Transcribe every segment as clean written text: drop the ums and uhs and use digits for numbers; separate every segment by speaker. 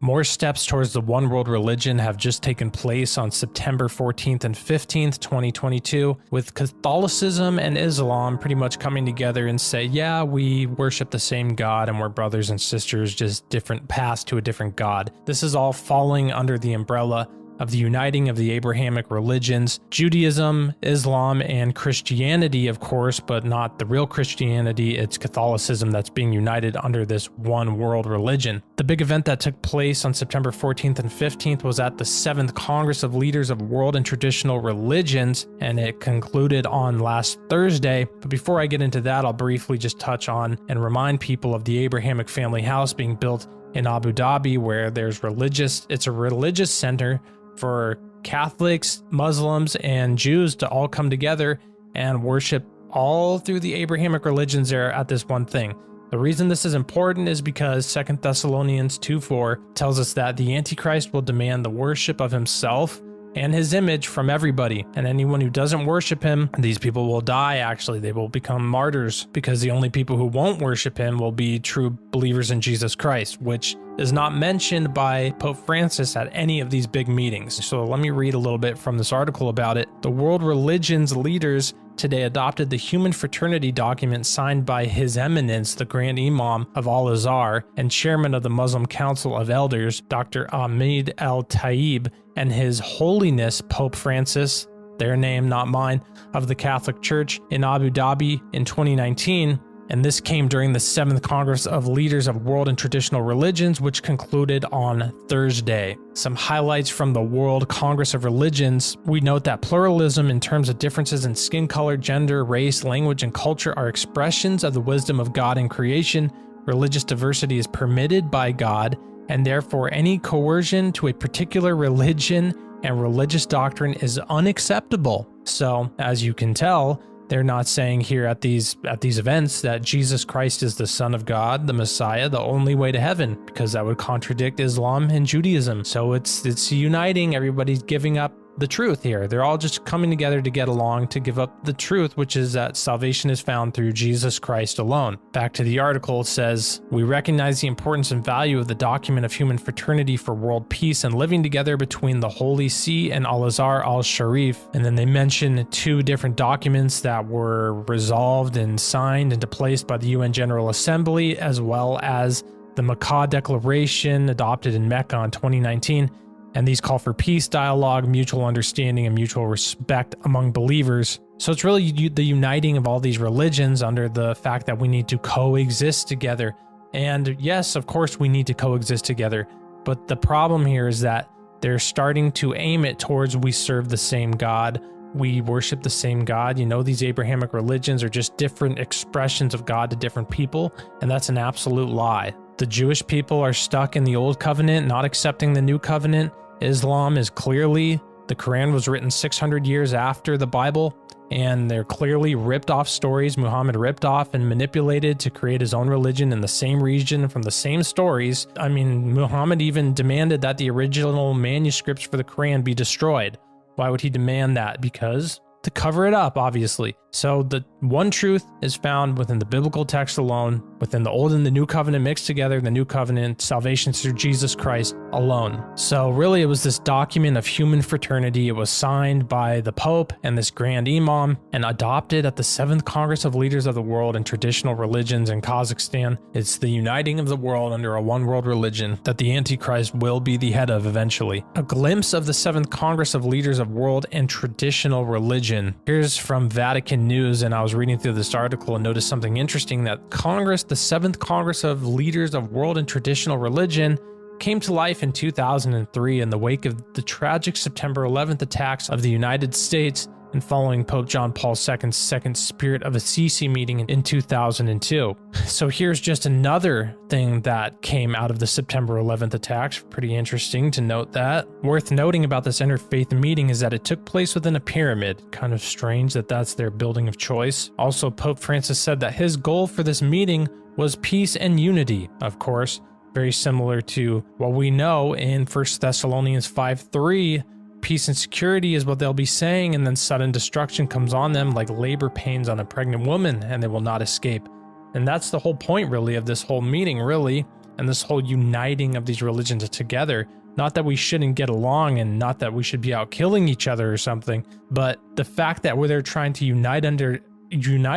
Speaker 1: More steps towards the one world religion have just taken place on September 14th and 15th, 2022, with Catholicism and Islam pretty much coming together and say, yeah, we worship the same God and we're brothers and sisters, just different paths to a different God. This is all falling under the umbrella of the uniting of the Abrahamic religions, Judaism, Islam, and Christianity, of course, but not the real Christianity. It's Catholicism that's being united under this one world religion. The big event that took place on September 14th and 15th was at the 7th Congress of Leaders of World and Traditional Religions, and it concluded on last Thursday. But before I get into that, I'll briefly just touch on and remind people of the Abrahamic family house being built in Abu Dhabi, where it's a religious center for Catholics, Muslims, and Jews to all come together and worship all through the Abrahamic religions there at this one thing. The reason this is important is because 2 Thessalonians 2:4 tells us that the Antichrist will demand the worship of himself and his image from everybody, and anyone who doesn't worship him, these people will die. Actually, they will become martyrs, because the only people who won't worship him will be true believers in Jesus Christ, which is not mentioned by Pope Francis at any of these big meetings. So let me read a little bit from this article about it. The world religions leaders today adopted the Human Fraternity document signed by His Eminence, the Grand Imam of Al-Azhar and Chairman of the Muslim Council of Elders, Dr. Ahmed Al-Taib, and His Holiness Pope Francis, their name, not mine, of the Catholic Church in Abu Dhabi in 2019. And this came during the 7th Congress of Leaders of World and Traditional Religions, which concluded on Thursday. Some highlights from the World Congress of Religions. We note that pluralism in terms of differences in skin color, gender, race, language, and culture are expressions of the wisdom of God in creation. Religious diversity is permitted by God, and therefore any coercion to a particular religion and religious doctrine is unacceptable. So, as you can tell, they're not saying here at these events that Jesus Christ is the Son of God, the Messiah, the only way to heaven, because that would contradict Islam and Judaism. So it's uniting. Everybody's giving up the truth here. They're all just coming together to get along, to give up the truth, which is that salvation is found through Jesus Christ alone. Back to the article, it says, we recognize the importance and value of the document of human fraternity for world peace and living together between the Holy See and Al-Azhar al-Sharif. And then they mention 2 different documents that were resolved and signed into place by the UN General Assembly, as well as the Makkah Declaration adopted in Mecca in 2019. And these call for peace, dialogue, mutual understanding, and mutual respect among believers. So it's really the uniting of all these religions under the fact that we need to coexist together. And yes, of course, we need to coexist together. But the problem here is that they're starting to aim it towards we serve the same God. We worship the same God. You know, these Abrahamic religions are just different expressions of God to different people. And that's an absolute lie. The Jewish people are stuck in the old covenant, not accepting the new covenant. Islam is clearly, the Quran was written 600 years after the Bible, and they're clearly ripped off stories Muhammad ripped off and manipulated to create his own religion in the same region from the same stories. I mean, Muhammad even demanded that the original manuscripts for the Quran be destroyed. Why would he demand that? Because to cover it up, obviously. So the one truth is found within the biblical text alone, within the Old and the New Covenant mixed together, the New Covenant, salvation through Jesus Christ alone. So really it was this document of human fraternity. It was signed by the Pope and this Grand Imam and adopted at the 7th Congress of Leaders of the World and Traditional Religions in Kazakhstan. It's the uniting of the world under a one world religion that the Antichrist will be the head of eventually. A glimpse of the 7th Congress of Leaders of World and Traditional Religion. Here's from Vatican News, and I was reading through this article and noticed something interesting, that Congress, the 7th Congress of Leaders of World and Traditional Religion, came to life in 2003 in the wake of the tragic September 11th attacks of the United States and following Pope John Paul II's second Spirit of Assisi meeting in 2002. So here's just another thing that came out of the September 11th attacks. Pretty interesting to note that. Worth noting about this interfaith meeting is that it took place within a pyramid. Kind of strange that that's their building of choice. Also, Pope Francis said that his goal for this meeting was peace and unity, of course. Very similar to what we know in 1 Thessalonians 5:3, peace and security is what they'll be saying, and then sudden destruction comes on them like labor pains on a pregnant woman, and they will not escape. And that's the whole point, really, of this whole meeting, really. and this whole uniting of these religions together. Not that we shouldn't get along and not that we should be out killing each other or something, but the fact that they're trying to unite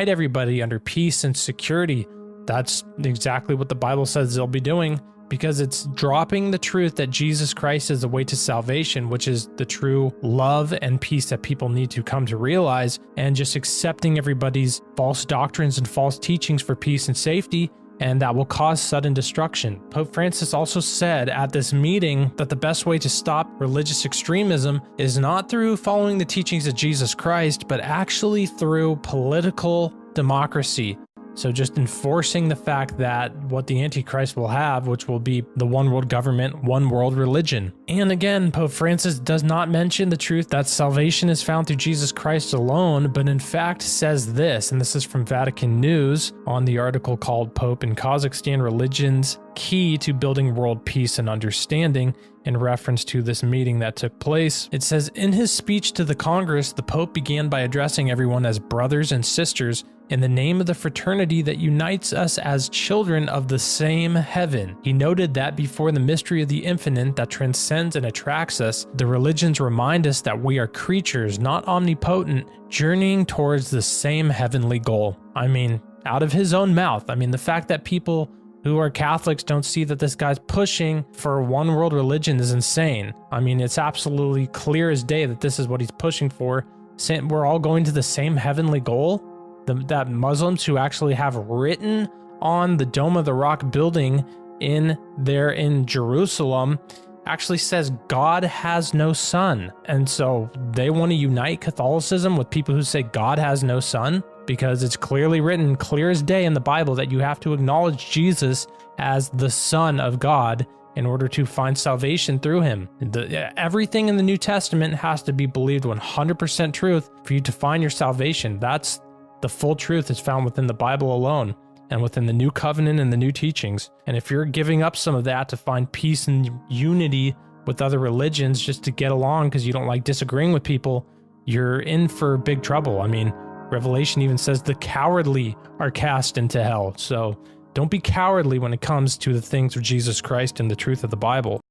Speaker 1: everybody under peace and security, that's exactly what the Bible says they'll be doing, because it's dropping the truth that Jesus Christ is the way to salvation, which is the true love and peace that people need to come to realize, and just accepting everybody's false doctrines and false teachings for peace and safety, and that will cause sudden destruction. Pope Francis also said at this meeting that the best way to stop religious extremism is not through following the teachings of Jesus Christ, but actually through political democracy. So just enforcing the fact that what the Antichrist will have, which will be the one world government, one world religion. And again, Pope Francis does not mention the truth that salvation is found through Jesus Christ alone, but in fact says this, and this is from Vatican News on the article called Pope in Kazakhstan Religions Key to Building World Peace and Understanding, in reference to this meeting that took place. It says, in his speech to the Congress, the Pope began by addressing everyone as brothers and sisters in the name of the fraternity that unites us as children of the same heaven. He noted that before the mystery of the infinite that transcends and attracts us, the religions remind us that we are creatures, not omnipotent, journeying towards the same heavenly goal. I mean, out of his own mouth. I mean, the fact that people who are Catholics don't see that this guy's pushing for one world religion is insane. I mean, it's absolutely clear as day that this is what he's pushing for. Saying we're all going to the same heavenly goal. That Muslims who actually have written on the Dome of the Rock building in Jerusalem actually says God has no son. And so they want to unite Catholicism with people who say God has no son, because it's clearly written, clear as day in the Bible, that you have to acknowledge Jesus as the Son of God in order to find salvation through him. Everything in the New Testament has to be believed 100% truth for you to find your salvation. That's the full truth is found within the Bible alone and within the New Covenant and the new teachings. And if you're giving up some of that to find peace and unity with other religions just to get along because you don't like disagreeing with people, you're in for big trouble. I mean, Revelation even says the cowardly are cast into hell. So don't be cowardly when it comes to the things of Jesus Christ and the truth of the Bible.